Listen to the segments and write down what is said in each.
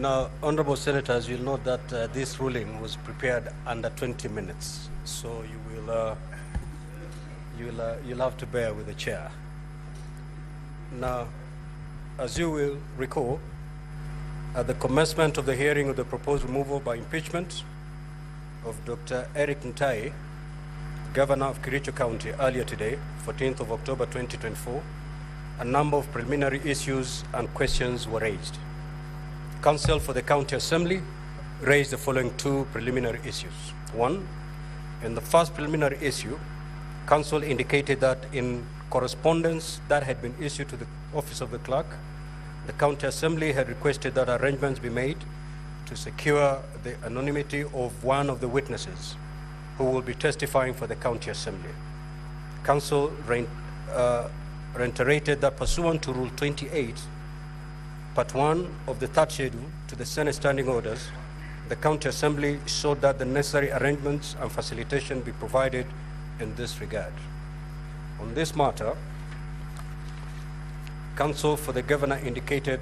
Now, honorable senators, you'll note that this ruling was prepared under 20 minutes, so you'll have to bear with the chair. Now, as you will recall, at the commencement of the hearing of the proposed removal by impeachment of Dr. Eric Mutai, Governor of Kericho County, earlier today, 14th of October 2024, a number of preliminary issues and questions were raised. Counsel for the County Assembly raised the following two preliminary issues. One, in the first preliminary issue, Counsel indicated that in correspondence that had been issued to the Office of the Clerk, the County Assembly had requested that arrangements be made to secure the anonymity of one of the witnesses who will be testifying for the County Assembly. Counsel reiterated that pursuant to Rule 28, Part 1 of the third schedule to the Senate Standing Orders, the County Assembly sought that the necessary arrangements and facilitation be provided in this regard. On this matter, Counsel for the Governor indicated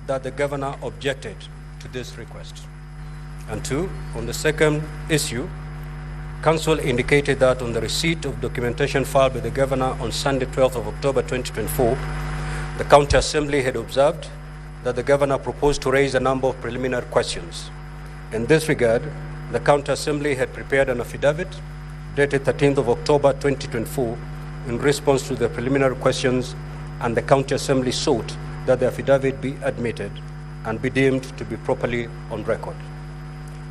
that the Governor objected to this request. And two, on the second issue, Counsel indicated that on the receipt of documentation filed by the Governor on Sunday, 12th of October 2024, the County Assembly had observed that the Governor proposed to raise a number of preliminary questions. In this regard, the County Assembly had prepared an affidavit dated 13th of October 2024 in response to the preliminary questions, and the County Assembly sought that the affidavit be admitted and be deemed to be properly on record.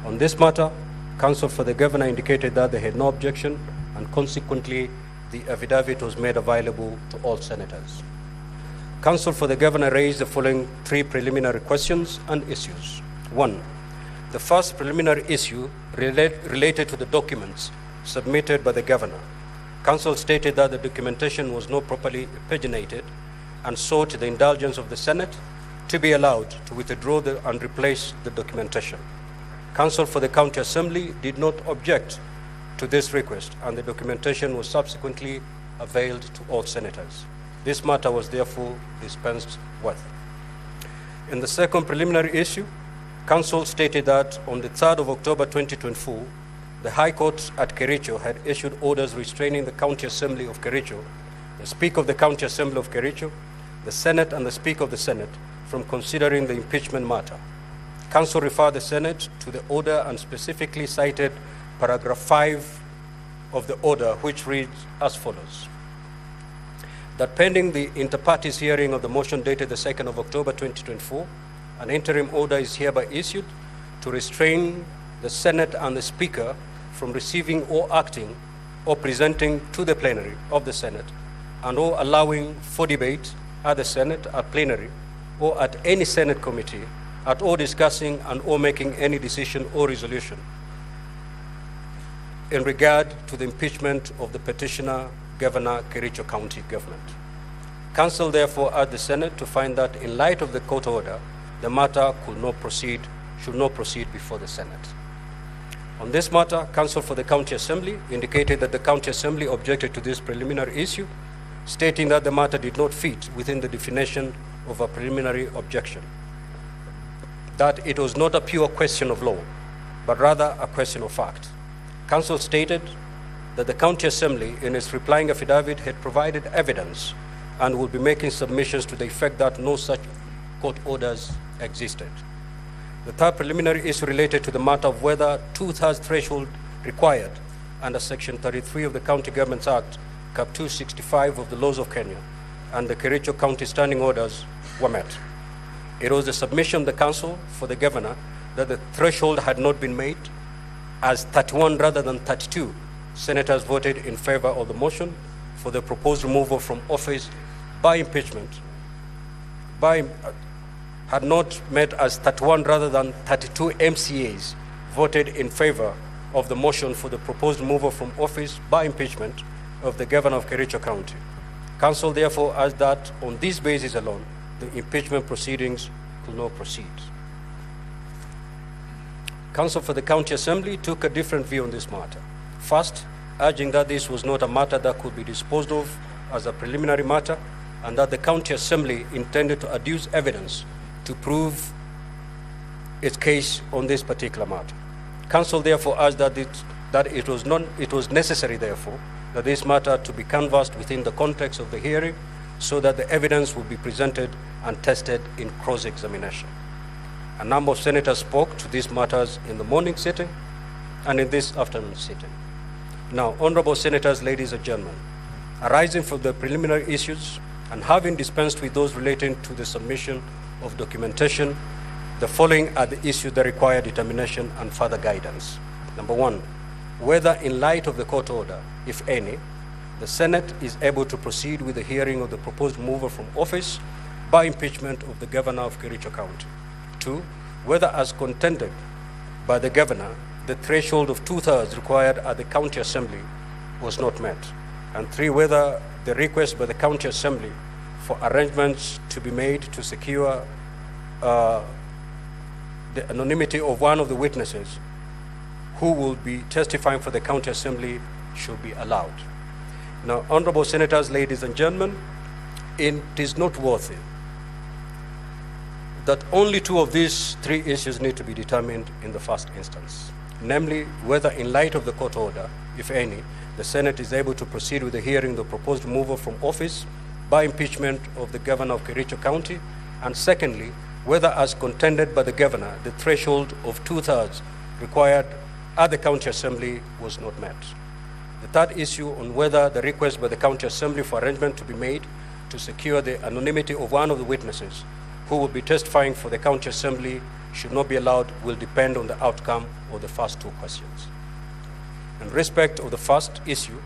On this matter, Counsel for the Governor indicated that they had no objection, and consequently, the affidavit was made available to all senators. Counsel for the Governor raised the following three preliminary questions and issues. One, the first preliminary issue related to the documents submitted by the Governor. Counsel stated that the documentation was not properly paginated and sought the indulgence of the Senate to be allowed to withdraw and replace the documentation. Counsel for the County Assembly did not object to this request, and the documentation was subsequently availed to all senators. This matter was therefore dispensed with. In the second preliminary issue, Counsel stated that on the 3rd of October 2024, the High Court at Kericho had issued orders restraining the County Assembly of Kericho, the Speaker of the County Assembly of Kericho, the Senate, and the Speaker of the Senate from considering the impeachment matter. Counsel referred the Senate to the order and specifically cited paragraph 5 of the order, which reads as follows: that pending the inter-parties hearing of the motion dated the 2nd of October 2024, an interim order is hereby issued to restrain the Senate and the Speaker from receiving or acting or presenting to the plenary of the Senate and or allowing for debate at the Senate, at plenary, or at any Senate committee, at or discussing and or making any decision or resolution in regard to the impeachment of the petitioner, Governor, Kericho County Government. Counsel therefore urged the Senate to find that in light of the court order, the matter should not proceed before the Senate. On this matter, Counsel for the County Assembly indicated that the County Assembly objected to this preliminary issue, stating that the matter did not fit within the definition of a preliminary objection, that it was not a pure question of law, but rather a question of fact. Counsel stated that the County Assembly, in its replying affidavit, had provided evidence and would be making submissions to the effect that no such court orders existed. The third preliminary issue related to the matter of whether two-thirds threshold required under Section 33 of the County Governments Act, Cap 265 of the laws of Kenya, and the Kericho County Standing Orders were met. It was the submission of the Counsel for the Governor that the threshold had not been made, as 31 rather than 32 senators voted in favor of the motion, for the proposed removal from office by impeachment had not met as 31 rather than 32 MCAs voted in favor of the motion for the proposed removal from office by impeachment of the governor of Kericho County. Council therefore asks that on this basis alone, the impeachment proceedings could not proceed. Council for the County Assembly took a different view on this matter. First, urging that this was not a matter that could be disposed of as a preliminary matter, and that the County Assembly intended to adduce evidence to prove its case on this particular matter. Council therefore asked that it was necessary, therefore, that this matter to be canvassed within the context of the hearing so that the evidence would be presented and tested in cross-examination. A number of senators spoke to these matters in the morning sitting and in this afternoon sitting. Now, honorable senators, ladies and gentlemen, arising from the preliminary issues and having dispensed with those relating to the submission of documentation, the following are the issues that require determination and further guidance. Number one, whether in light of the court order, if any, the Senate is able to proceed with the hearing of the proposed removal from office by impeachment of the governor of Kericho County. Two, whether as contended by the governor, the threshold of 2/3 required at the County Assembly was not met. And three, whether the request by the County Assembly for arrangements to be made to secure the anonymity of one of the witnesses who will be testifying for the County Assembly should be allowed. Now, honorable senators, ladies and gentlemen, it is noteworthy that only two of these three issues need to be determined in the first instance, namely whether in light of the court order, if any, the Senate is able to proceed with the hearing of the proposed removal from office by impeachment of the governor of Kericho County, and secondly, whether as contended by the governor, the threshold of 2/3 required at the County Assembly was not met. The third issue on whether the request by the County Assembly for arrangement to be made to secure the anonymity of one of the witnesses who will be testifying for the County Assembly should not be allowed will depend on the outcome of the first two questions. In respect of the first issue,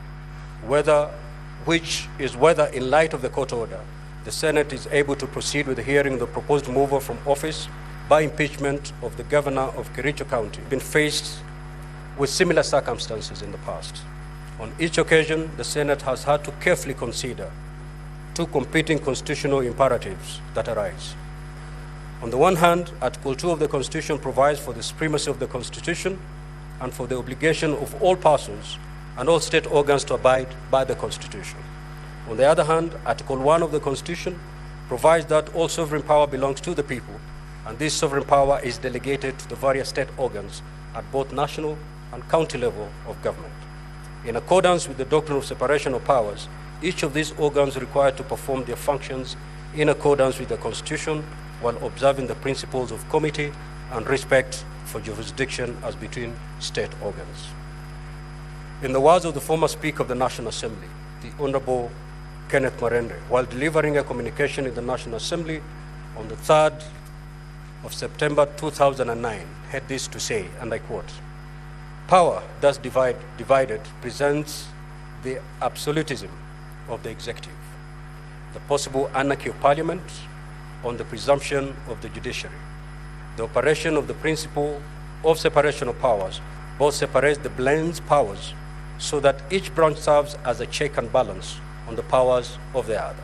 which is whether in light of the court order, the Senate is able to proceed with the hearing of the proposed removal from office by impeachment of the governor of Kericho County, been faced with similar circumstances in the past. On each occasion, the Senate has had to carefully consider two competing constitutional imperatives that arise. On the one hand, Article 2 of the Constitution provides for the supremacy of the Constitution and for the obligation of all persons and all state organs to abide by the Constitution. On the other hand, Article 1 of the Constitution provides that all sovereign power belongs to the people, and this sovereign power is delegated to the various state organs at both national and county level of government. In accordance with the doctrine of separation of powers, each of these organs is required to perform their functions in accordance with the Constitution while observing the principles of comity and respect for jurisdiction as between state organs. In the words of the former Speaker of the National Assembly, the Honorable Kenneth Marende, while delivering a communication in the National Assembly on the 3rd of September 2009, had this to say, and I quote, "Power thus divided presents the absolutism of the executive, the possible anarchy of parliament on the presumption of the judiciary. The operation of the principle of separation of powers both separates the blends powers so that each branch serves as a check and balance on the powers of the other.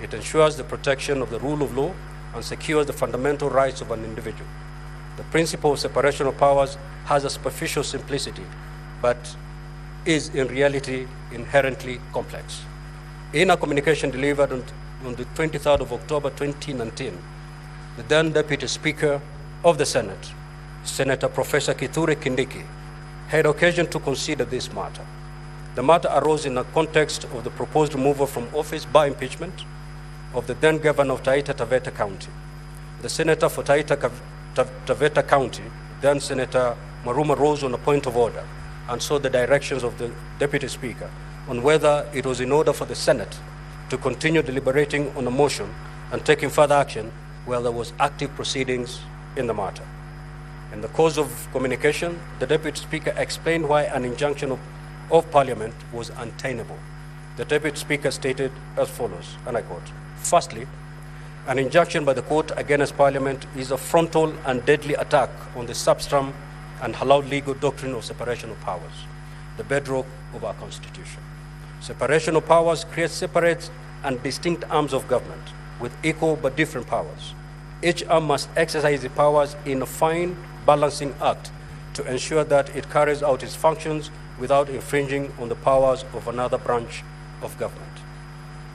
It ensures the protection of the rule of law and secures the fundamental rights of an individual. The principle of separation of powers has a superficial simplicity, but is in reality inherently complex." In a communication delivered on the 23rd of October 2019, the then Deputy Speaker of the Senate, Senator Professor Kithure Kindiki, had occasion to consider this matter. The matter arose in the context of the proposed removal from office by impeachment of the then governor of Taita Taveta County. The senator for Taita Taveta County, then Senator Maruma, rose on a point of order and sought the directions of the Deputy Speaker on whether it was in order for the Senate to continue deliberating on a motion and taking further action while there was active proceedings in the matter. In the course of communication, the Deputy Speaker explained why an injunction of Parliament was untenable. The Deputy Speaker stated as follows, and I quote, "Firstly, an injunction by the court against Parliament is a frontal and deadly attack on the substance and hallowed legal doctrine of separation of powers, the bedrock of our Constitution. Separation of powers creates separate and distinct arms of government with equal but different powers. Each arm must exercise the powers in a fine balancing act to ensure that it carries out its functions without infringing on the powers of another branch of government.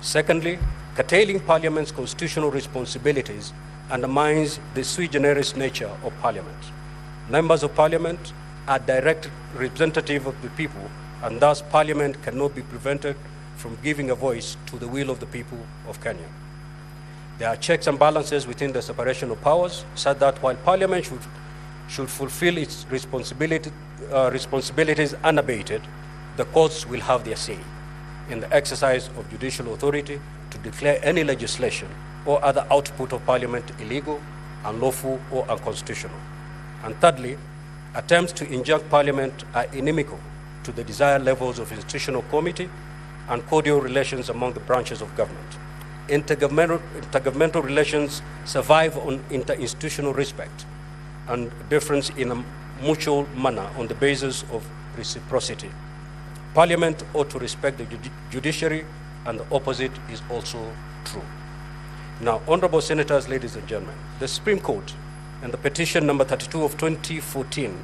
Secondly, curtailing Parliament's constitutional responsibilities undermines the sui generis nature of Parliament. Members of Parliament are direct representatives of the people, and thus Parliament cannot be prevented from giving a voice to the will of the people of Kenya. There are checks and balances within the separation of powers, such that while Parliament should fulfill its responsibilities unabated, the courts will have their say in the exercise of judicial authority to declare any legislation or other output of Parliament illegal, unlawful, or unconstitutional. And thirdly, attempts to injunct Parliament are inimical to the desired levels of institutional comity and cordial relations among the branches of government. Intergovernmental relations survive on interinstitutional respect and difference in a mutual manner on the basis of reciprocity. Parliament ought to respect the judiciary, and the opposite is also true. Now, honorable senators, ladies and gentlemen, the Supreme Court in the petition number 32 of 2014,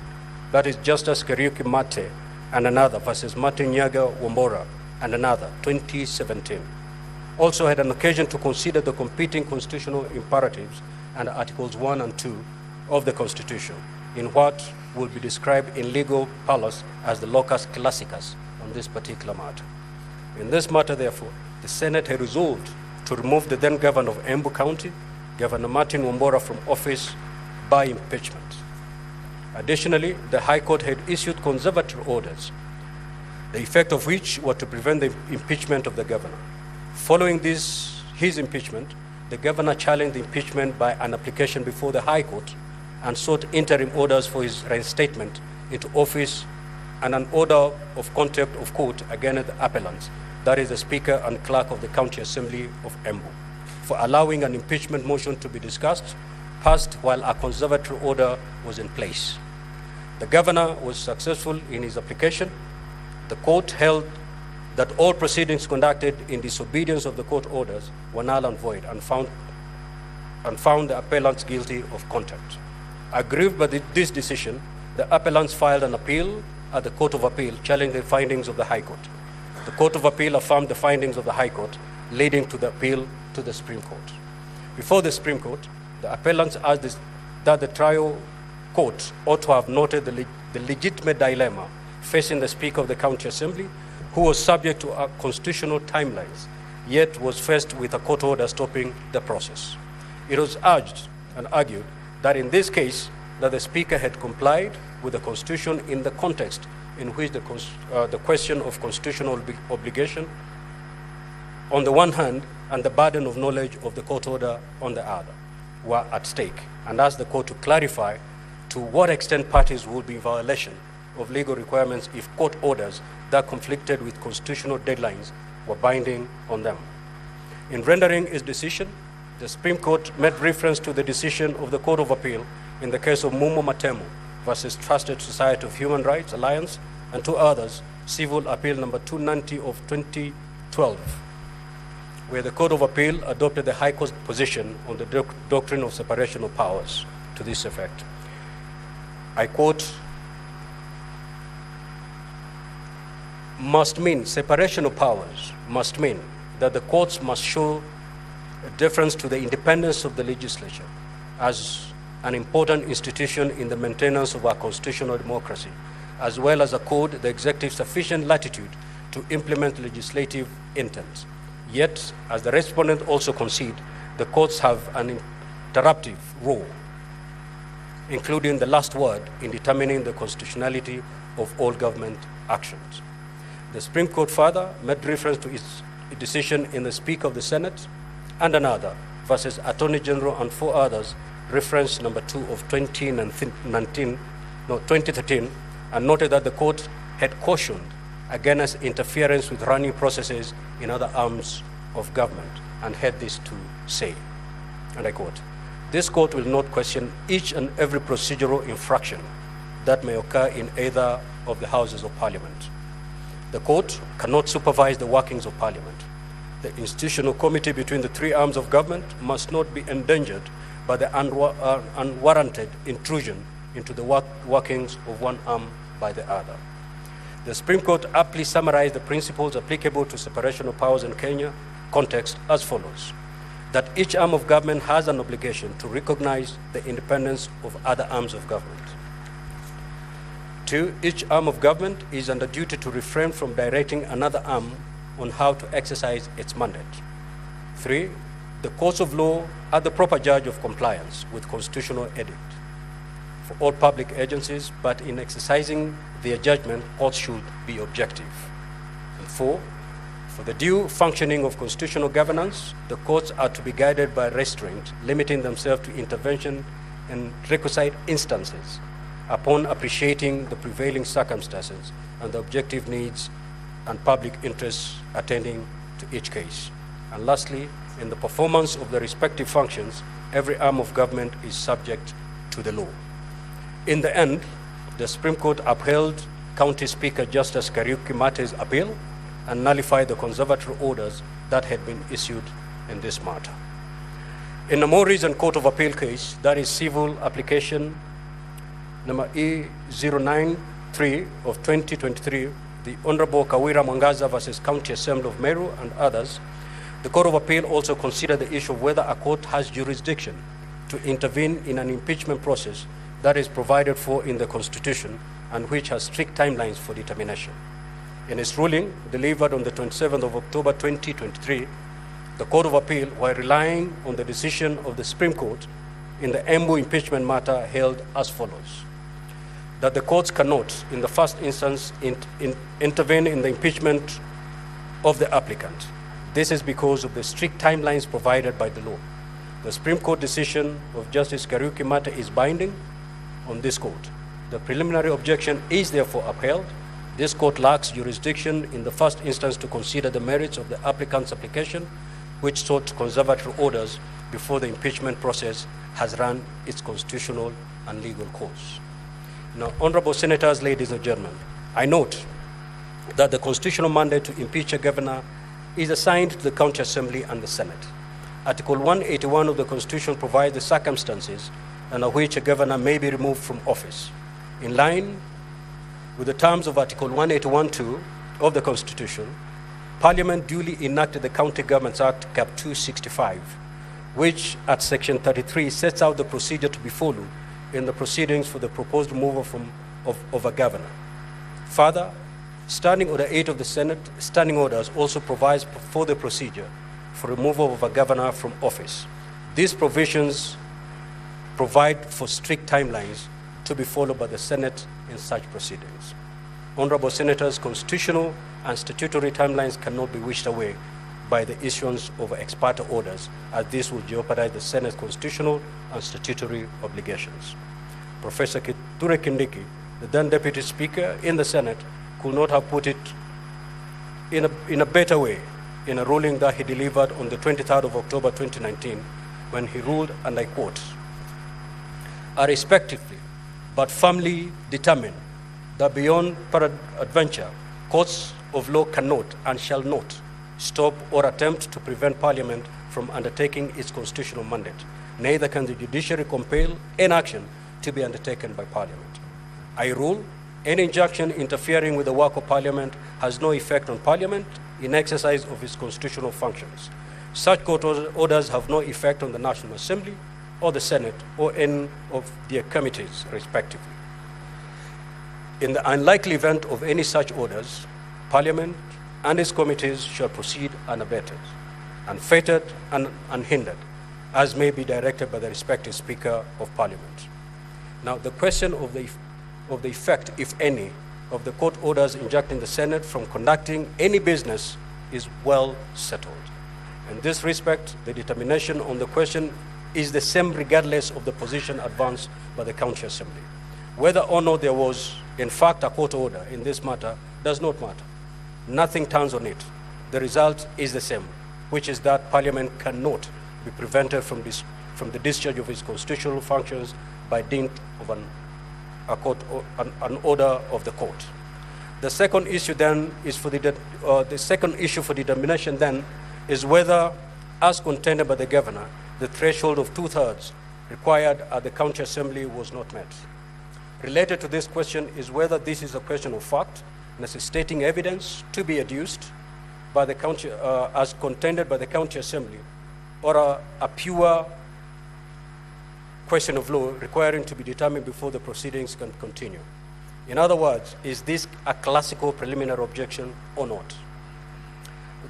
that is Justice Kericho Mutai and another versus Martin Nyaga Wambora and another, 2017, also had an occasion to consider the competing constitutional imperatives and Articles 1 and 2 of the Constitution in what will be described in legal parlance as the locus classicus on this particular matter. In this matter, therefore, the Senate had resolved to remove the then governor of Embu County, Governor Martin Wambora, from office by impeachment. Additionally, the High Court had issued conservative orders, the effect of which were to prevent the impeachment of the governor. Following his impeachment, the governor challenged the impeachment by an application before the High Court and sought interim orders for his reinstatement into office and an order of contempt of court against the appellants, that is the Speaker and Clerk of the County Assembly of Embu, for allowing an impeachment motion to be discussed, passed while a conservative order was in place. The governor was successful in his application. The court held that all proceedings conducted in disobedience of the court orders were null and void and found the appellants guilty of contempt. Aggrieved by this decision, the appellants filed an appeal at the Court of Appeal challenging the findings of the High Court. The Court of Appeal affirmed the findings of the High Court, leading to the appeal to the Supreme Court. Before the Supreme Court, the appellants asked that the trial court ought to have noted the legitimate dilemma facing the Speaker of the County Assembly, who was subject to constitutional timelines, yet was faced with a court order stopping the process. It was urged and argued that in this case, that the Speaker had complied with the Constitution in the context in which the question of constitutional obligation on the one hand and the burden of knowledge of the court order on the other were at stake, and asked the court to clarify to what extent parties would be in violation of legal requirements if court orders that conflicted with constitutional deadlines were binding on them. In rendering its decision, the Supreme Court made reference to the decision of the Court of Appeal in the case of Mumo Matemo versus Trusted Society of Human Rights Alliance and two others, Civil Appeal number 290 of 2012, where the Court of Appeal adopted the High Court's position on the doctrine of separation of powers to this effect. I quote, separation of powers must mean that the courts must show a deference to the independence of the legislature as an important institution in the maintenance of our constitutional democracy, as well as accord the executive sufficient latitude to implement legislative intent. Yet, as the respondent also concede, the courts have an interruptive role, including the last word in determining the constitutionality of all government actions. The Supreme Court further made reference to its decision in the Speaker of the Senate and another versus Attorney General and four others, reference number 2 of 2013, and noted that the court had cautioned against interference with running processes in other arms of government, and had this to say, and I quote, "This court will not question each and every procedural infraction that may occur in either of the houses of parliament. The court cannot supervise the workings of parliament. The institutional committee between the three arms of government must not be endangered by the unwarranted intrusion into the workings of one arm by the other." The Supreme Court aptly summarized the principles applicable to separation of powers in Kenya context as follows: that each arm of government has an obligation to recognize the independence of other arms of government. 2, each arm of government is under duty to refrain from directing another arm on how to exercise its mandate. 3, the courts of law are the proper judge of compliance with constitutional edict for all public agencies, but in exercising their judgment, courts should be objective. And 4, for the due functioning of constitutional governance, the courts are to be guided by restraint, limiting themselves to intervention in requisite instances upon appreciating the prevailing circumstances and the objective needs and public interests attending to each case. And lastly, in the performance of the respective functions, every arm of government is subject to the law. In the end, the Supreme Court upheld County Speaker Justice Kericho Mate's appeal and nullified the conservatory orders that had been issued in this matter. In a more recent Court of Appeal case, that is civil application number E093 of 2023, the Honorable Kawira Mwangaza versus County Assembly of Meru and others, the Court of Appeal also considered the issue of whether a court has jurisdiction to intervene in an impeachment process that is provided for in the Constitution and which has strict timelines for determination. In its ruling, delivered on the 27th of October 2023, the Court of Appeal, while relying on the decision of the Supreme Court in the Embu impeachment matter, held as follows: that the courts cannot, in the first instance, intervene in the impeachment of the applicant. This is because of the strict timelines provided by the law. The Supreme Court decision of Justice Kericho Mate is binding on this court. The preliminary objection is therefore upheld. This court lacks jurisdiction in the first instance to consider the merits of the applicant's application, which sought conservatory orders before the impeachment process has run its constitutional and legal course. Now, honorable senators, ladies and gentlemen, I note that the constitutional mandate to impeach a governor is assigned to the County Assembly and the Senate. Article 181 of the Constitution provides the circumstances under which a governor may be removed from office. In line with the terms of Article 181(2) of the Constitution, Parliament duly enacted the County Governments Act, Cap 265, which at Section 33 sets out the procedure to be followed in the proceedings for the proposed removal of a governor. Further, Standing Order 8 of the Senate Standing Orders also provides for the procedure for removal of a governor from office. These provisions provide for strict timelines to be followed by the Senate in such proceedings. Honorable Senators, constitutional and statutory timelines cannot be wished away by the issuance of ex parte orders, as this will jeopardize the Senate's constitutional and statutory obligations. Professor Kithure Kindiki, the then Deputy Speaker in the Senate, could not have put it in a better way in a ruling that he delivered on the 23rd of October 2019, when he ruled, and I quote, "I respectively but firmly determine that beyond peradventure, courts of law cannot and shall not stop or attempt to prevent Parliament from undertaking its constitutional mandate. Neither can the judiciary compel any action to be undertaken by Parliament. I rule any injunction interfering with the work of Parliament has no effect on Parliament in exercise of its constitutional functions. Such court orders have no effect on the National Assembly or the Senate or any of their committees, respectively. In the unlikely event of any such orders, Parliament and its committees shall proceed unabated, unfettered and unhindered, as may be directed by the respective Speaker of Parliament." Now, the question of the effect, if any, of the court orders injuncting the Senate from conducting any business is well settled. In this respect, the determination on the question is the same regardless of the position advanced by the County Assembly. Whether or not there was, in fact, a court order in this matter does not matter. nothing turns on it. The result is the same, which is that Parliament cannot be prevented from the discharge of its constitutional functions by dint of an order of the court. The second issue then is for the second issue for determination then is whether, as contended by the governor, the threshold of 2/3 required at the county assembly was not met. Related to this question is whether this is a question of fact, necessitating evidence to be adduced by the county, as contended by the county assembly, or a pure question of law requiring to be determined before the proceedings can continue. In other words, is this a classical preliminary objection or not?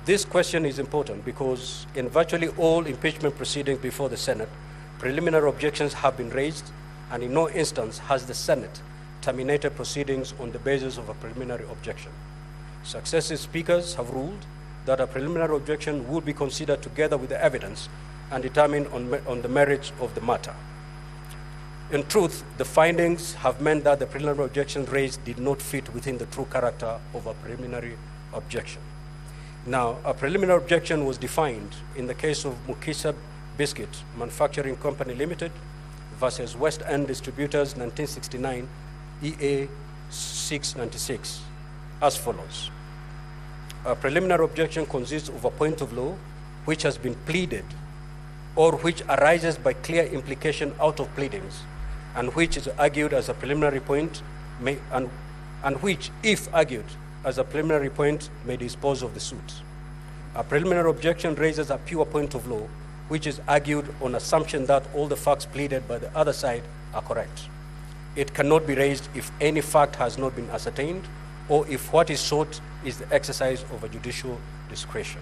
This question is important because in virtually all impeachment proceedings before the Senate, preliminary objections have been raised, and in no instance has the Senate terminated proceedings on the basis of a preliminary objection. Successive speakers have ruled that a preliminary objection would be considered together with the evidence and determined on the merits of the matter. In truth, the findings have meant that the preliminary objection raised did not fit within the true character of a preliminary objection. Now, a preliminary objection was defined in the case of Mukisa Biscuit Manufacturing Company Limited versus West End Distributors 1969 EA 696 as follows. A preliminary objection consists of a point of law which has been pleaded or which arises by clear implication out of pleadings and which is argued as a preliminary point and which, if argued as a preliminary point, may dispose of the suit. A preliminary objection raises a pure point of law which is argued on assumption that all the facts pleaded by the other side are correct. It cannot be raised if any fact has not been ascertained or if what is sought is the exercise of a judicial discretion.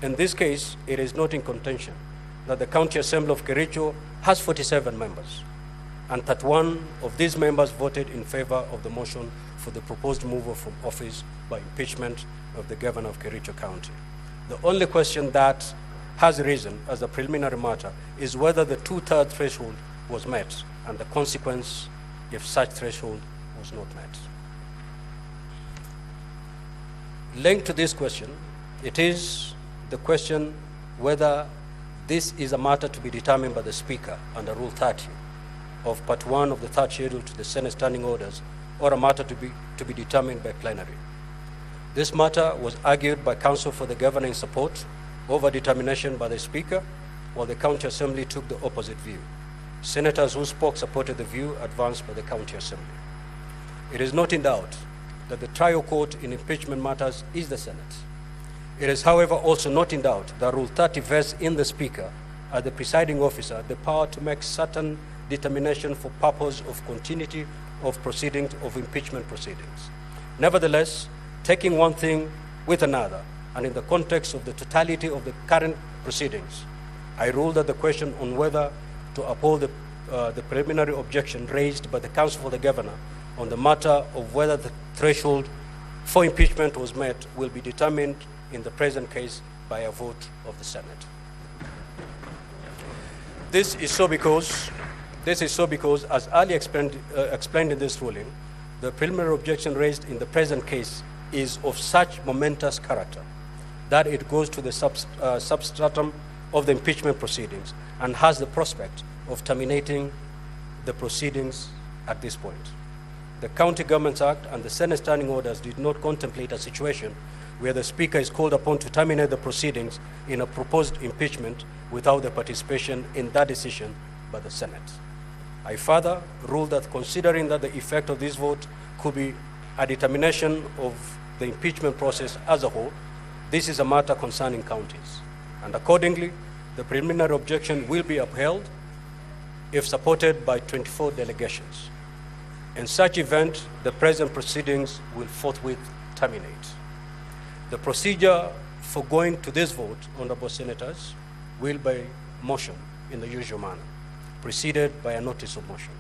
In this case, it is not in contention that the County Assembly of Kericho has 47 members, and that one of these members voted in favor of the motion for the proposed removal from office by impeachment of the governor of Kericho County. The only question that has arisen as a preliminary matter is whether the 2/3 threshold was met and the consequence if such threshold was not met. Linked to this question, it is the question whether this is a matter to be determined by the Speaker under Rule 30 of Part 1 of the third schedule to the Senate Standing Orders, or a matter to be determined by plenary. This matter was argued by counsel for the governor in support over determination by the Speaker, while the County Assembly took the opposite view. Senators who spoke supported the view advanced by the County Assembly. It is not in doubt that the trial court in impeachment matters is the Senate. It is, however, also not in doubt that Rule 30 vests in the Speaker as the presiding officer the power to make certain determination for purpose of continuity of proceedings, of impeachment proceedings. Nevertheless, taking one thing with another, and in the context of the totality of the current proceedings, I rule that the question on whether to uphold the preliminary objection raised by the counsel for the governor on the matter of whether the threshold for impeachment was met will be determined in the present case by a vote of the Senate. This is so because, as earlier explained in this ruling, the preliminary objection raised in the present case is of such momentous character that it goes to the substratum of the impeachment proceedings and has the prospect of terminating the proceedings at this point. The County Governments Act and the Senate Standing Orders did not contemplate a situation where the Speaker is called upon to terminate the proceedings in a proposed impeachment without the participation in that decision by the Senate. I further rule that considering that the effect of this vote could be a determination of the impeachment process as a whole, this is a matter concerning counties, and accordingly, the preliminary objection will be upheld if supported by 24 delegations. In such event, the present proceedings will forthwith terminate. The procedure for going to this vote, honorable senators, will be motion in the usual manner, preceded by a notice of motion.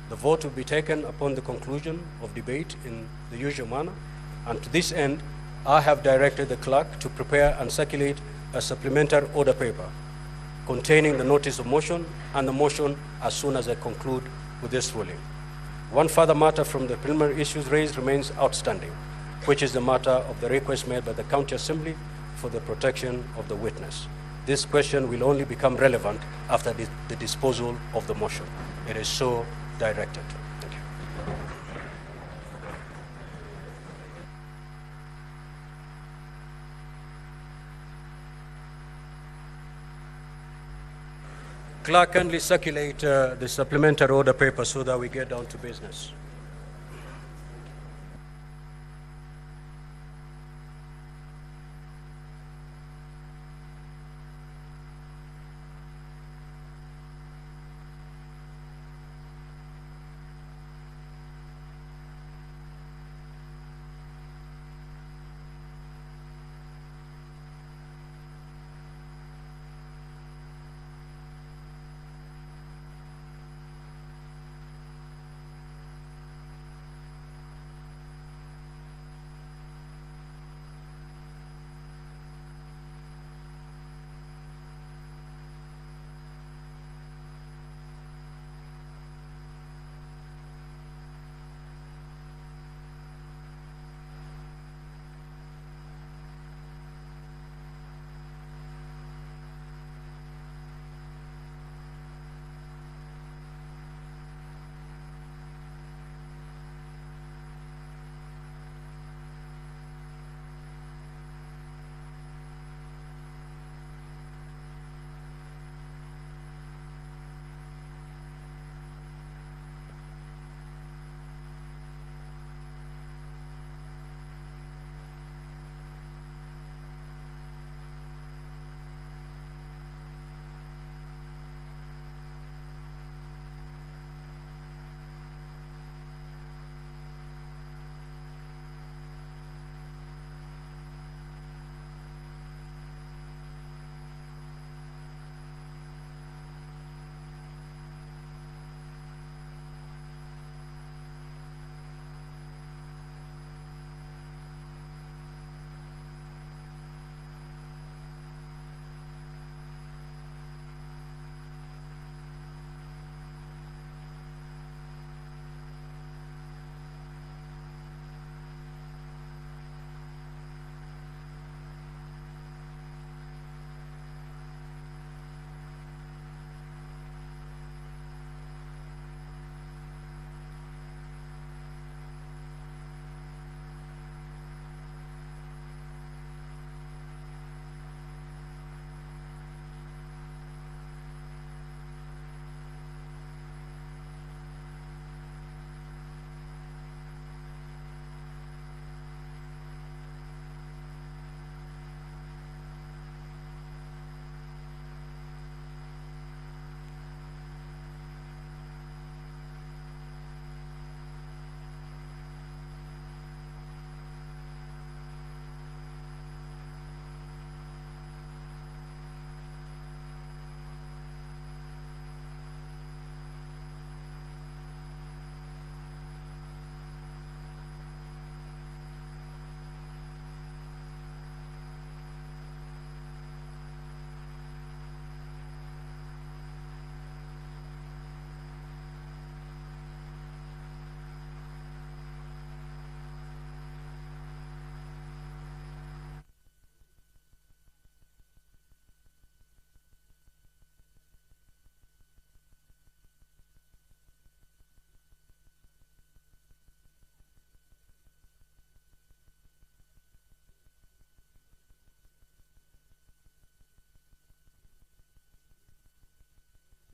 The vote will be taken upon the conclusion of debate in the usual manner, and to this end, I have directed the clerk to prepare and circulate a supplementary order paper containing the notice of motion and the motion as soon as I conclude with this ruling. One further matter from the preliminary issues raised remains outstanding, which is the matter of the request made by the County Assembly for the protection of the witness. This question will only become relevant after the disposal of the motion. It is so directed. Thank you. Clerk, kindly circulate the supplementary order paper so that we get down to business.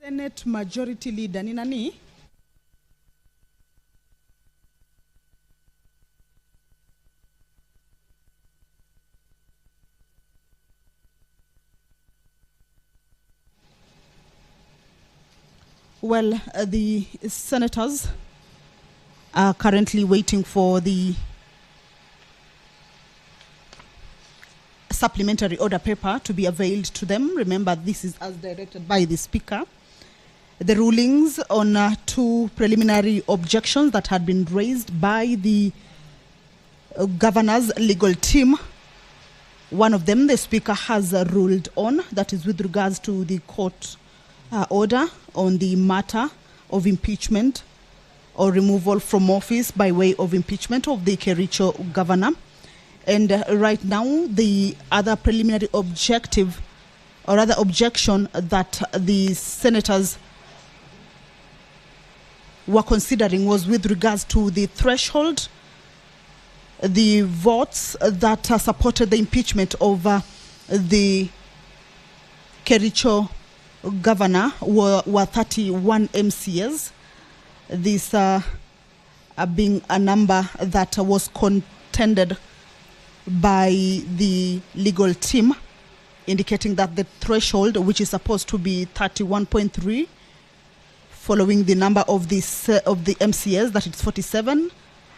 Senate Majority Leader ni nani? Well, the senators are currently waiting for the supplementary order paper to be availed to them. Remember, this is as directed by the Speaker. The rulings on two preliminary objections that had been raised by the governor's legal team. One of them, the Speaker has ruled on, that is with regards to the court order on the matter of impeachment or removal from office by way of impeachment of the Kericho governor. And right now, the other preliminary objection that the senators were considering was with regards to the threshold. The votes that supported the impeachment of the Kericho governor were 31 MCAs. This being a number that was contended by the legal team, indicating that the threshold, which is supposed to be 31.3, following the number of the MCAs, that it's 47,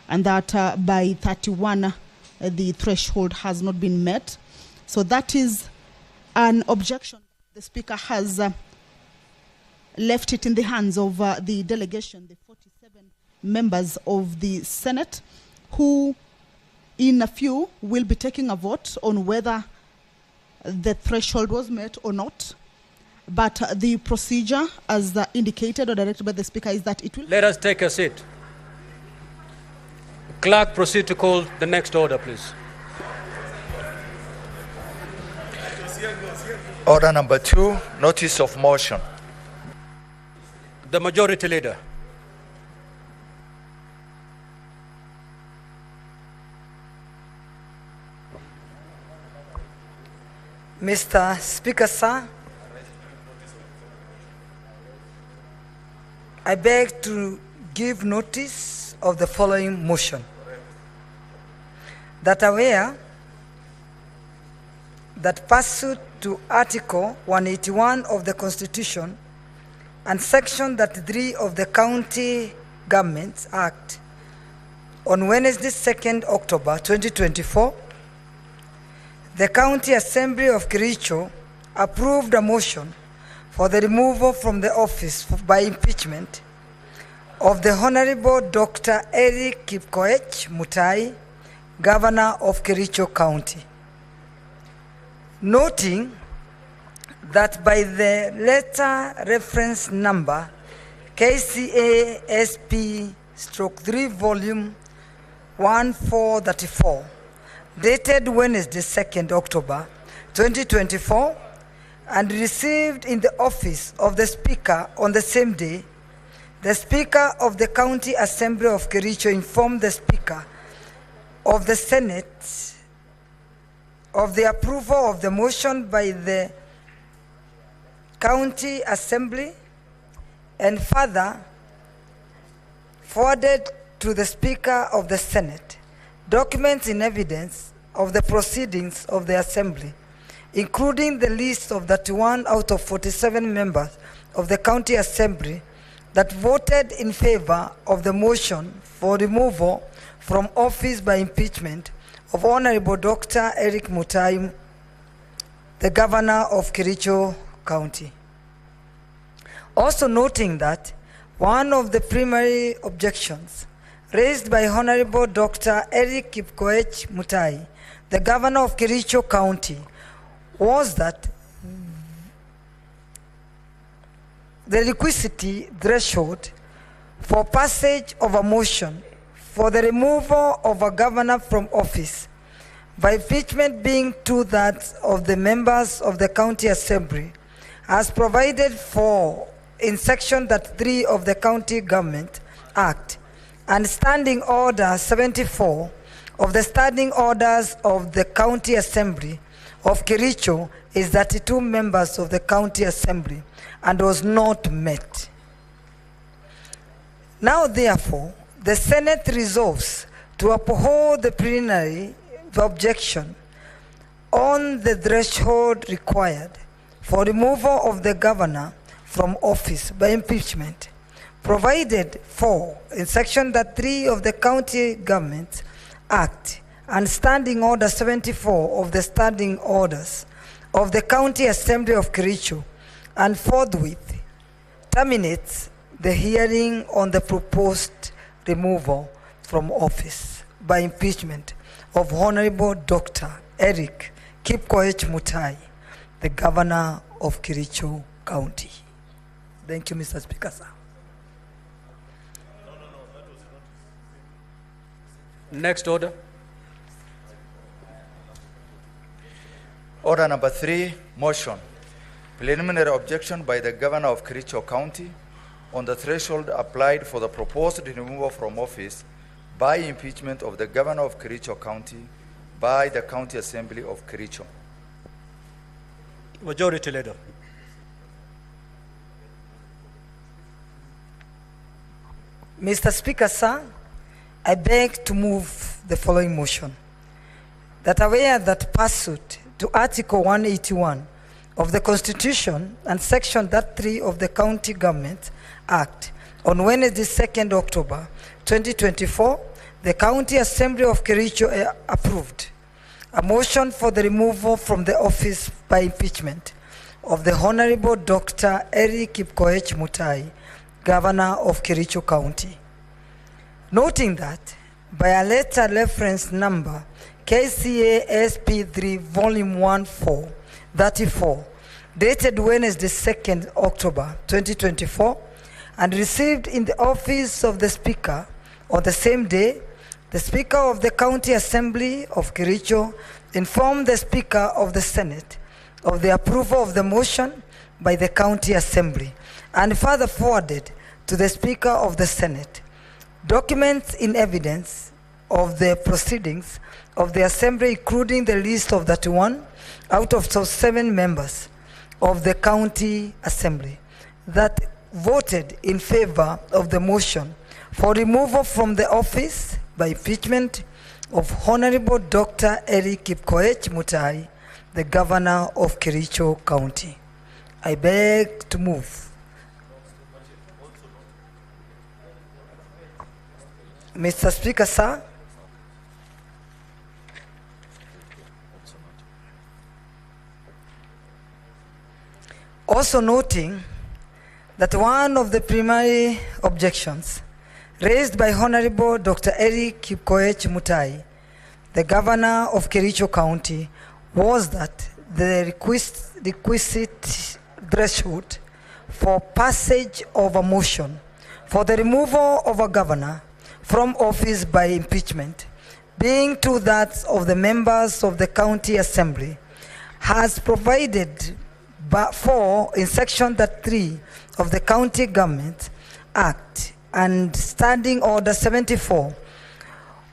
and that by 31 the threshold has not been met. So that is an objection. The Speaker has left it in the hands of the delegation, the 47 members of the Senate, who in a few will be taking a vote on whether the threshold was met or not. But the procedure, as indicated or directed by the Speaker, is that it will... Let us take a seat. Clerk, proceed to call the next order, please. Order number 2, notice of motion. The Majority Leader. Mr. Speaker, sir, I beg to give notice of the following motion. That aware that pursuant to Article 181 of the Constitution and Section 33 of the County Governments Act, on Wednesday, 2nd October 2024, the County Assembly of Kericho approved a motion for the removal from the office by impeachment of the Honorable Dr. Eric Kipkoech Mutai, Governor of Kericho County. Noting that by the letter reference number KCASP/3 volume 1434, dated Wednesday, 2nd October 2024, and received in the office of the Speaker on the same day, the Speaker of the County Assembly of Kericho informed the Speaker of the Senate of the approval of the motion by the County Assembly, and further forwarded to the Speaker of the Senate documents in evidence of the proceedings of the Assembly, including the list of 31 out of 47 members of the County Assembly that voted in favor of the motion for removal from office by impeachment of Honorable Dr. Eric Mutai, the Governor of Kericho County. Also noting that one of the primary objections raised by Honorable Dr. Eric Kipkoech Mutai, the Governor of Kericho County, was that the requisite threshold for passage of a motion for the removal of a governor from office by impeachment being 2/3 of the members of the County Assembly, as provided for in Section 3 of the County Government Act and Standing Order 74 of the Standing Orders of the County Assembly of Kericho, is 32 members of the County Assembly, and was not met. Now, therefore, the Senate resolves to uphold the preliminary objection on the threshold required for removal of the governor from office by impeachment, provided for in Section 3 of the County Government Act and Standing Order 74 of the Standing Orders of the County Assembly of Kericho, and forthwith terminates the hearing on the proposed removal from office by impeachment of Honorable Dr. Eric Kipkoech Mutai, the Governor of Kericho County. Thank you, Mr. Speaker, sir. Next order. Order number 3, motion. Preliminary objection by the Governor of Kericho County on the threshold applied for the proposed removal from office by impeachment of the Governor of Kericho County by the County Assembly of Kericho. Majority Leader. Mr. Speaker, sir, I beg to move the following motion. That aware that pursuant to Article 181 of the Constitution and Section 3 of the County Government Act, on Wednesday, 2nd October 2024, the County Assembly of Kericho approved a motion for the removal from the office by impeachment of the Honorable Dr. Eric Kipkoech Mutai, Governor of Kericho County. Noting that by a letter reference number KCA SP3 Volume 1434, dated Wednesday, 2nd October 2024, and received in the office of the Speaker on the same day, the Speaker of the County Assembly of Kericho informed the Speaker of the Senate of the approval of the motion by the County Assembly, and further forwarded to the Speaker of the Senate documents in evidence of the proceedings of the Assembly, including the list of 31 out of 7 members of the County Assembly that voted in favor of the motion for removal from the office by impeachment of Honorable Dr. Eric Kipkoech Mutai, the Governor of Kericho County. I beg to move. Mr. Speaker, sir, also noting that one of the primary objections raised by Honorable Dr. Eric Kipkoech Mutai, the Governor of Kericho County, was that the requisite threshold for passage of a motion for the removal of a governor from office by impeachment, being 2/3 of the members of the County Assembly, has provided for in Section 3 of the County Government Act and Standing Order 74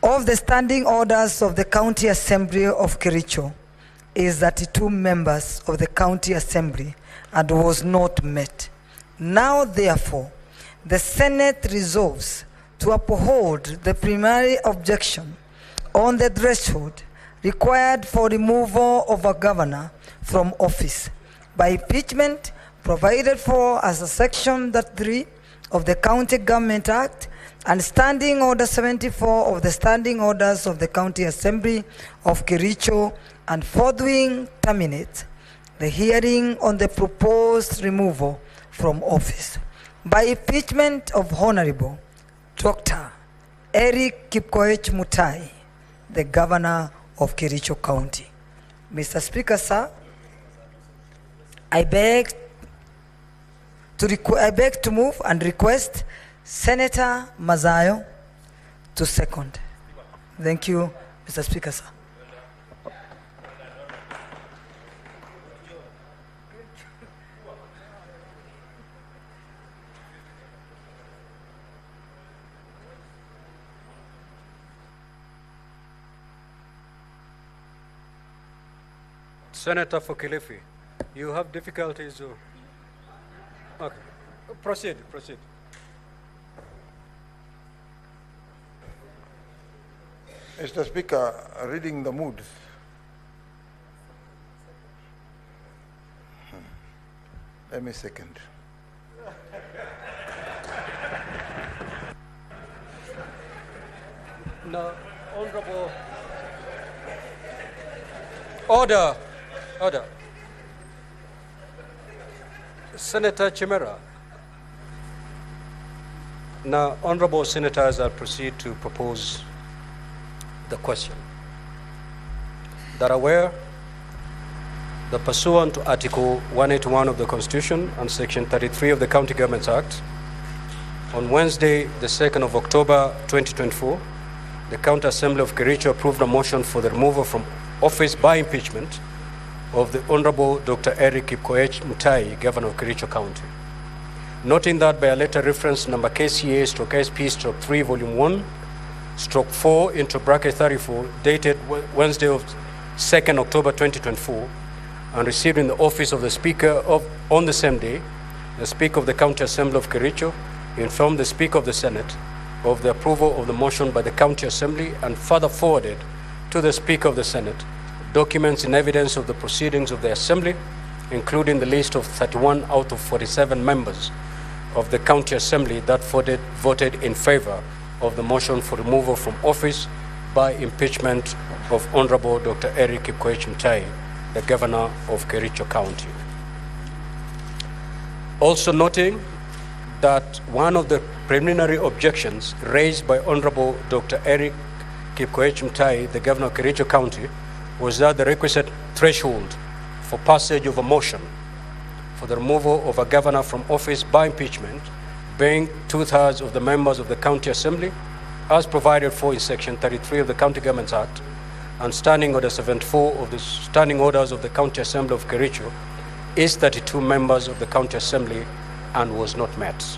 of the Standing Orders of the County Assembly of Kericho is 32 members of the County Assembly and was not met. Now, therefore, the Senate resolves to uphold the primary objection on the threshold required for removal of a governor from office by impeachment provided for as a Section 3 of the County Government Act and Standing Order 74 of the Standing Orders of the County Assembly of Kericho, and forthwith terminate the hearing on the proposed removal from office by impeachment of Honorable Dr. Eric Kipkoech Mutai, the Governor of Kericho County. Mr. Speaker, sir, I beg to move and request Senator Mazayo to second. Thank you, Mr. Speaker, sir. Senator for Kilifi, you have difficulties. Okay, proceed. Mr. Speaker, reading the mood. Let me second. No, Honorable. Order. Senator Chimera. Now, honorable senators, I'll proceed to propose the question. That aware that pursuant to Article 181 of the Constitution and Section 33 of the County Government Act, on Wednesday, the 2nd of October 2024, the County Assembly of Kericho approved a motion for the removal from office by impeachment of the Honorable Dr. Eric Kipkoech Mutai, Governor of Kericho County. Noting that by a letter reference number KCA/SP/3 Volume 1/4 into bracket 34, dated Wednesday of 2nd October 2024, and received in the office of the Speaker on the same day, the Speaker of the County Assembly of Kericho informed the Speaker of the Senate of the approval of the motion by the County Assembly and further forwarded to the Speaker of the Senate documents in evidence of the proceedings of the Assembly, including the list of 31 out of 47 members of the County Assembly that voted in favor of the motion for removal from office by impeachment of Honorable Dr. Eric Kipkoech Mutai, the Governor of Kericho County. Also noting that one of the preliminary objections raised by Honorable Dr. Eric Kipkoech Mutai, the Governor of Kericho County, was that the requisite threshold for passage of a motion for the removal of a governor from office by impeachment being 2/3 of the members of the County Assembly, as provided for in Section 33 of the County Governments Act and Standing Order 74 of the Standing Orders of the County Assembly of Kericho, is 32 members of the County Assembly and was not met.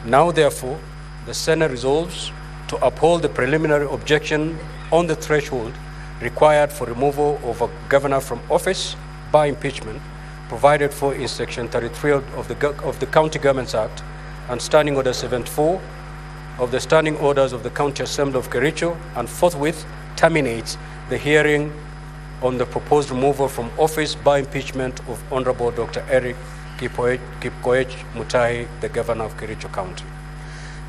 Now, therefore, the Senate resolves to uphold the preliminary objection on the threshold required for removal of a governor from office by impeachment, provided for in Section 33 of the County Governments Act and Standing Order 74 of the Standing Orders of the County Assembly of Kericho, and forthwith terminates the hearing on the proposed removal from office by impeachment of Honorable Dr. Eric Kipkoech Mutai, the Governor of Kericho County.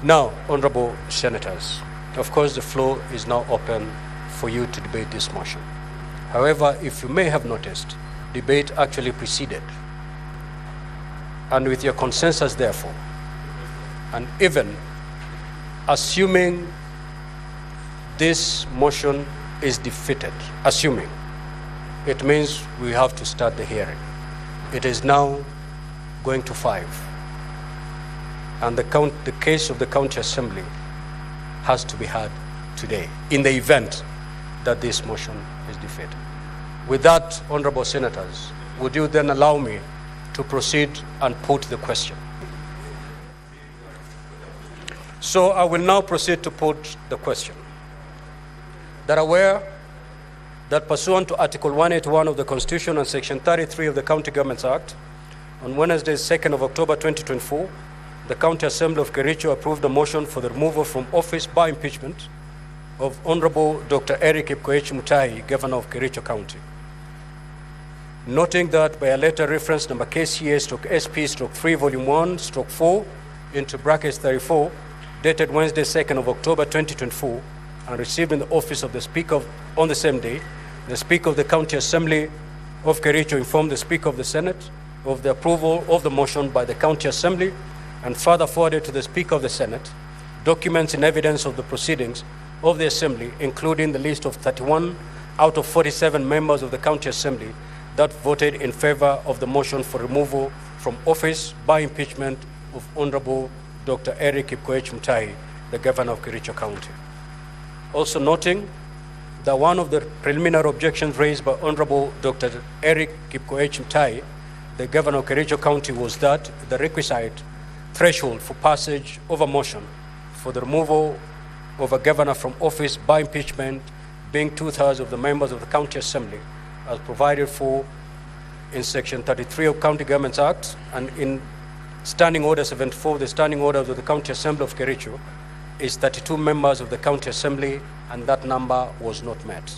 Now, Honorable Senators, of course the floor is now open for you to debate this motion. However, if you may have noticed, debate actually preceded. And with your consensus, therefore, and even assuming this motion is defeated, assuming, it means we have to start the hearing. It is now going to 5. And the case of the County Assembly has to be heard today, in the event that this motion is defeated. With that, Honorable Senators, would you then allow me to proceed and put the question? So I will now proceed to put the question. That aware that pursuant to Article 181 of the Constitution and Section 33 of the County Governments Act, on Wednesday, 2nd of October 2024, the County Assembly of Kericho approved a motion for the removal from office by impeachment of Honorable Dr. Eric Kipkoech Mutai, Governor of Kericho County. Noting that by a letter reference number KCA/SP/3 Volume 1/4 into brackets 34, dated Wednesday, 2nd of October 2024, and received in the office of the Speaker on the same day, the Speaker of the County Assembly of Kericho informed the Speaker of the Senate of the approval of the motion by the County Assembly and further forwarded to the Speaker of the Senate documents in evidence of the proceedings of the Assembly, including the list of 31 out of 47 members of the County Assembly that voted in favor of the motion for removal from office by impeachment of Honorable Dr. Eric Kipkoech Mutai, the Governor of Kericho County. Also noting that one of the preliminary objections raised by Honorable Dr. Eric Kipkoech Mutai, the Governor of Kericho County, was that the requisite threshold for passage of a motion for the removal of a governor from office by impeachment being 2/3 of the members of the County Assembly, as provided for in Section 33 of County Governments Act and in Standing Order 74, the Standing Order of the County Assembly of Kericho, is 32 members of the County Assembly, and that number was not met.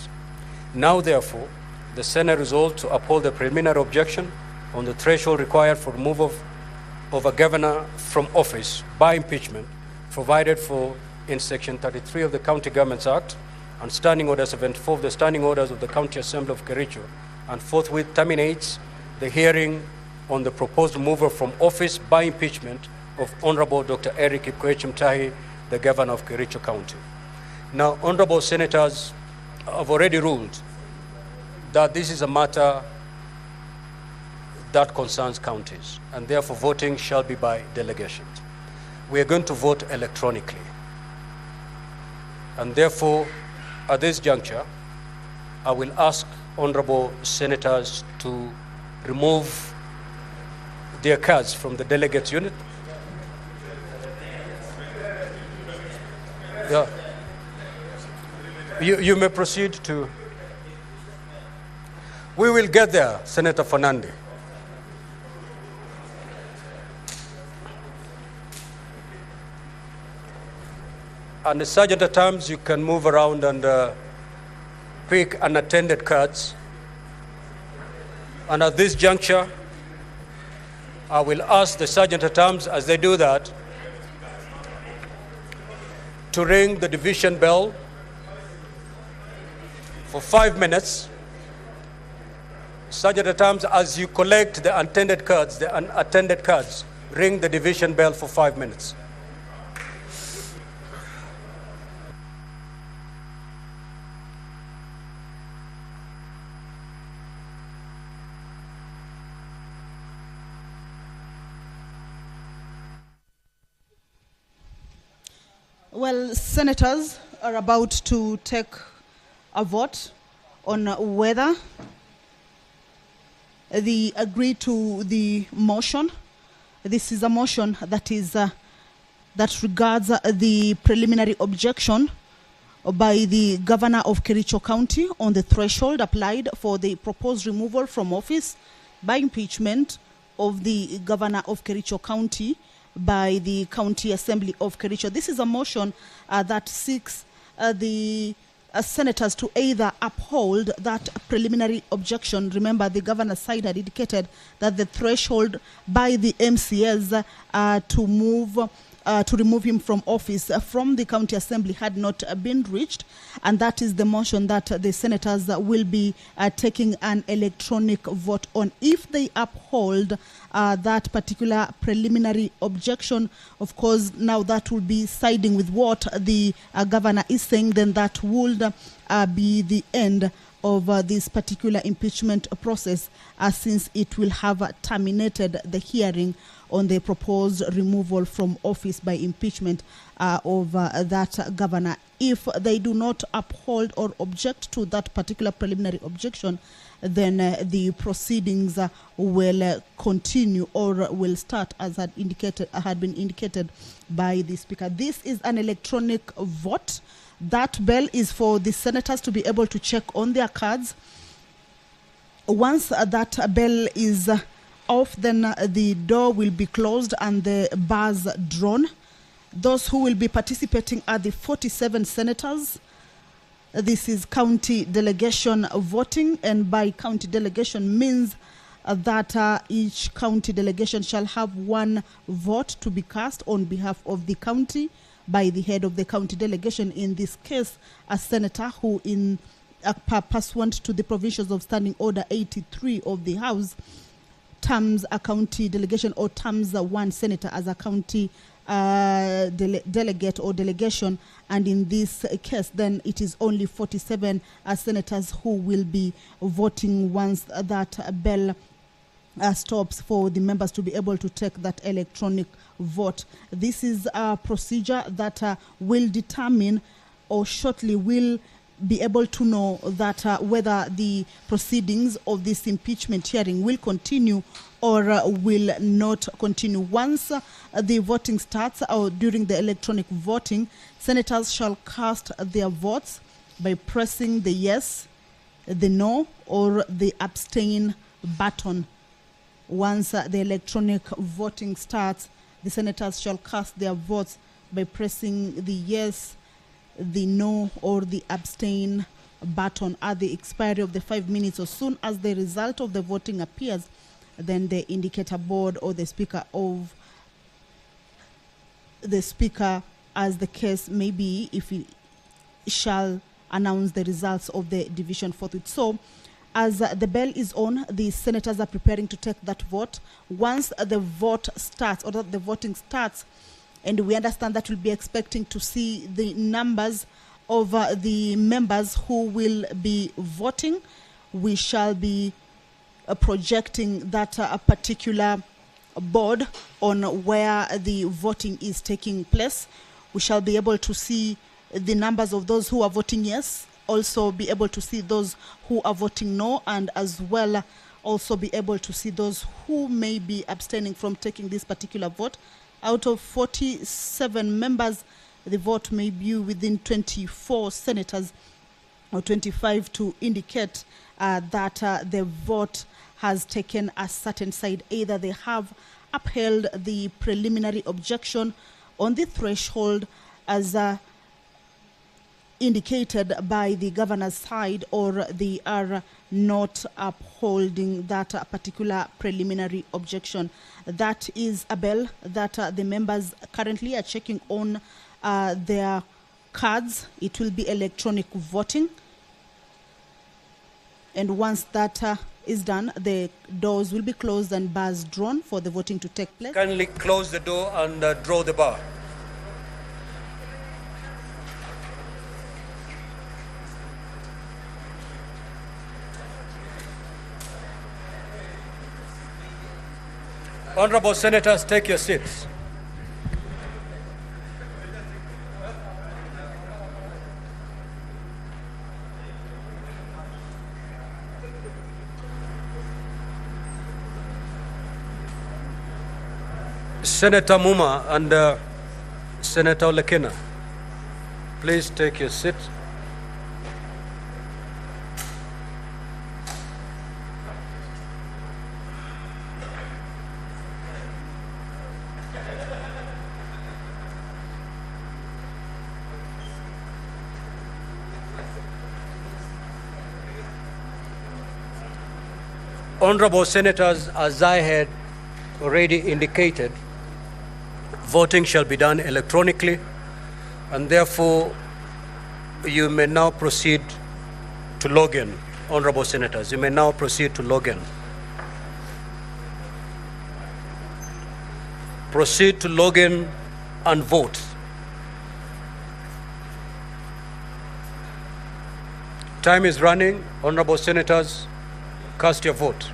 Now, therefore, the Senate resolved to uphold the preliminary objection on the threshold required for removal of a governor from office by impeachment, provided for in Section 33 of the County Governments Act and Standing Order 74 of the Standing Orders of the County Assembly of Kericho, and forthwith terminates the hearing on the proposed removal from office by impeachment of Honorable Dr. Eric Kipkoech Mutai, the Governor of Kericho County. Now, Honorable Senators, have already ruled that this is a matter that concerns counties, and therefore voting shall be by delegation. We are going to vote electronically. And therefore, at this juncture, I will ask honorable senators to remove their cards from the delegates unit. Yeah. You may proceed to. We will get there, Senator Fernandez. And the sergeant at arms, you can move around and pick unattended cards. And at this juncture, I will ask the sergeant at arms, as they do that, to ring the division bell for 5 minutes. Sergeant at arms, as you collect the unattended cards, ring the division bell for 5 minutes. Well, senators are about to take a vote on whether they agree to the motion. This is a motion that is that regards the preliminary objection by the governor of Kericho County on the threshold applied for the proposed removal from office by impeachment of the governor of Kericho County by the County Assembly of Kericho. This is a motion that seeks the senators to either uphold that preliminary objection. Remember, the governor's side had indicated that the threshold by the MCS to remove him from office from the County Assembly had not been reached, and that is the motion that the senators will be taking an electronic vote on. If they uphold that particular preliminary objection, of course, now that will be siding with what the governor is saying, then that would be the end of this particular impeachment process, since it will have terminated the hearing on the proposed removal from office by impeachment of that governor. If they do not uphold or object to that particular preliminary objection, then the proceedings will continue or will start as had been indicated by the Speaker. This is an electronic vote. That bell is for the senators to be able to check on their cards. Once that bell is off, then the door will be closed and the bars drawn. Those who will be participating are the 47 senators. This is county delegation voting, and by county delegation means that each county delegation shall have one vote to be cast on behalf of the county by the head of the county delegation, in this case a senator who, in pursuant to the provisions of Standing Order 83 of the House, terms a county delegation or terms one senator as a county delegate or delegation, and in this case then it is only 47 senators who will be voting once that bell stops for the members to be able to take that electronic vote. This is a procedure that will determine, or shortly will be able to know, that whether the proceedings of this impeachment hearing will continue or will not continue. Once the voting starts, or during the electronic voting, senators shall cast their votes by pressing the yes, the no, or the abstain button. Once the electronic voting starts, the senators shall cast their votes by pressing the yes, the no, or the abstain button. At the expiry of the 5 minutes, or soon as the result of the voting appears, then the indicator board or the speaker, as the case may be, if he shall announce the results of the division forthwith. So, as the bell is on, the senators are preparing to take that vote. Once the vote starts, or that the voting starts, and we understand that we'll be expecting to see the numbers of the members who will be voting, we shall be projecting that particular board on where the voting is taking place. We shall be able to see the numbers of those who are voting yes, also be able to see those who are voting no, and as well also be able to see those who may be abstaining from taking this particular vote. Out of 47 members, the vote may be within 24 senators or 25 to indicate that the vote has taken a certain side. Either they have upheld the preliminary objection on the threshold as indicated by the governor's side, or they are not upholding that particular preliminary objection. That is a bell that the members currently are checking on their cards. It will be electronic voting. And once that is done, the doors will be closed and bars drawn for the voting to take place. Kindly close the door and draw the bar. Honorable Senators, take your seats. Senator Muma and Senator Lekina, please take your seat. Honorable Senators, as I had already indicated, voting shall be done electronically, and therefore you may now proceed to log in. Honorable Senators, you may now proceed to log in. Proceed to log in and vote. Time is running. Honorable Senators, cast your vote.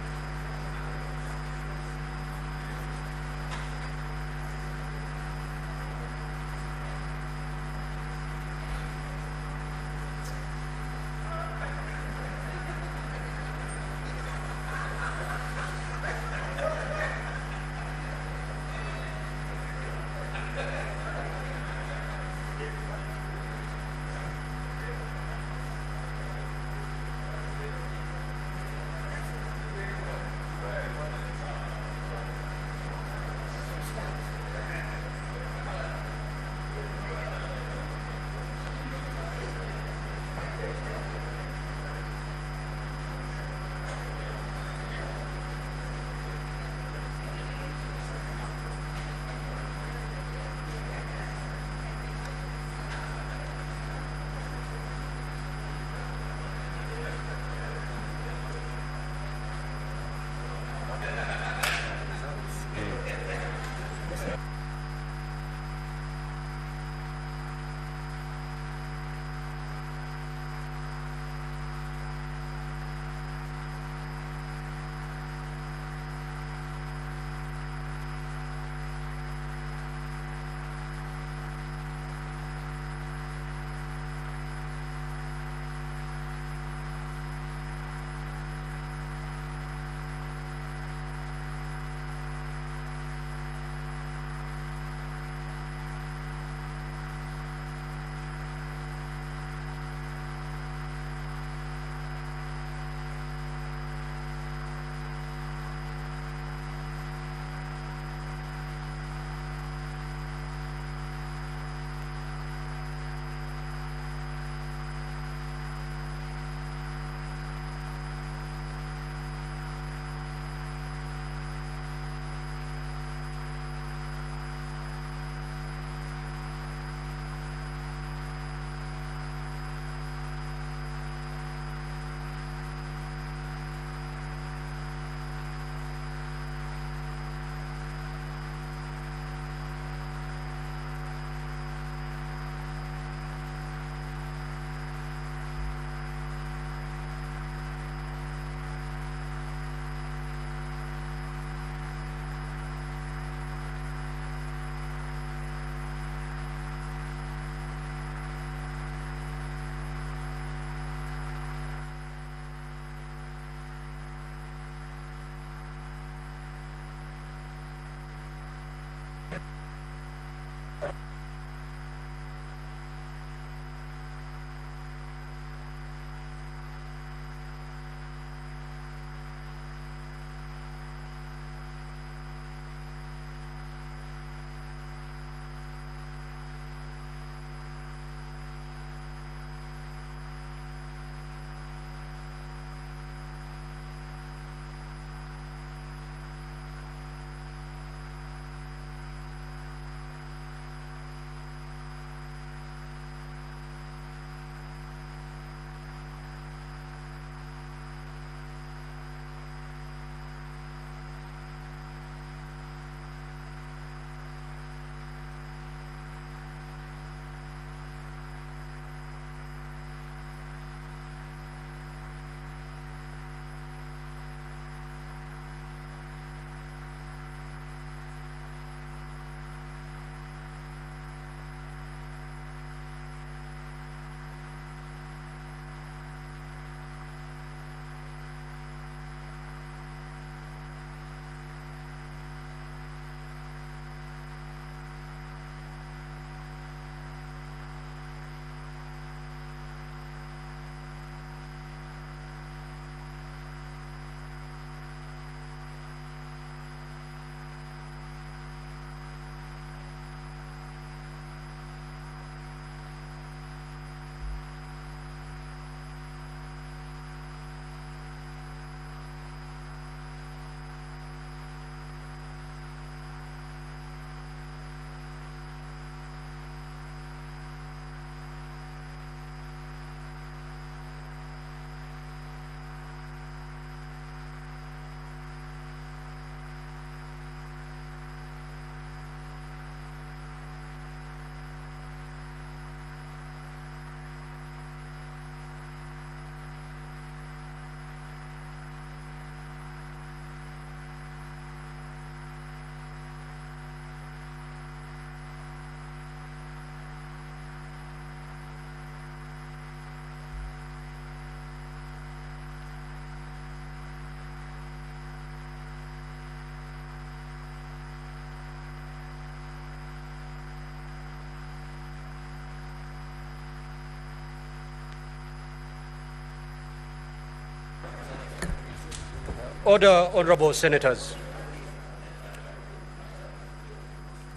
Order, honorable senators.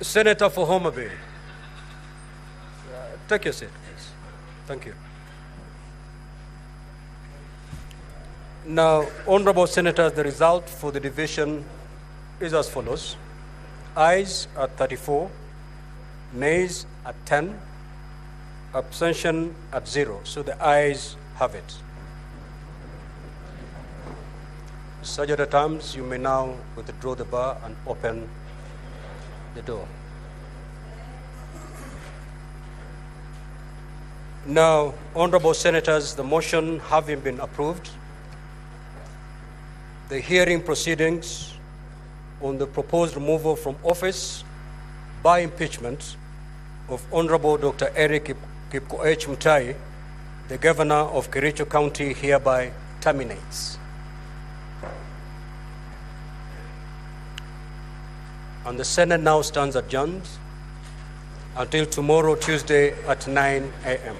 Senator for Homa Bay. Take your seat, please. Thank you. Now, honorable senators, the result for the division is as follows. Ayes at 34, nays at 10, abstention at 0. So the ayes have it. Sergeant at Arms, you may now withdraw the bar and open the door. Now, honorable senators, the motion having been approved, the hearing proceedings on the proposed removal from office by impeachment of Honorable Dr. Eric Kipkoech Mutai, the Governor of Kericho County, hereby terminates. And the Senate now stands adjourned until tomorrow, Tuesday at 9 a.m.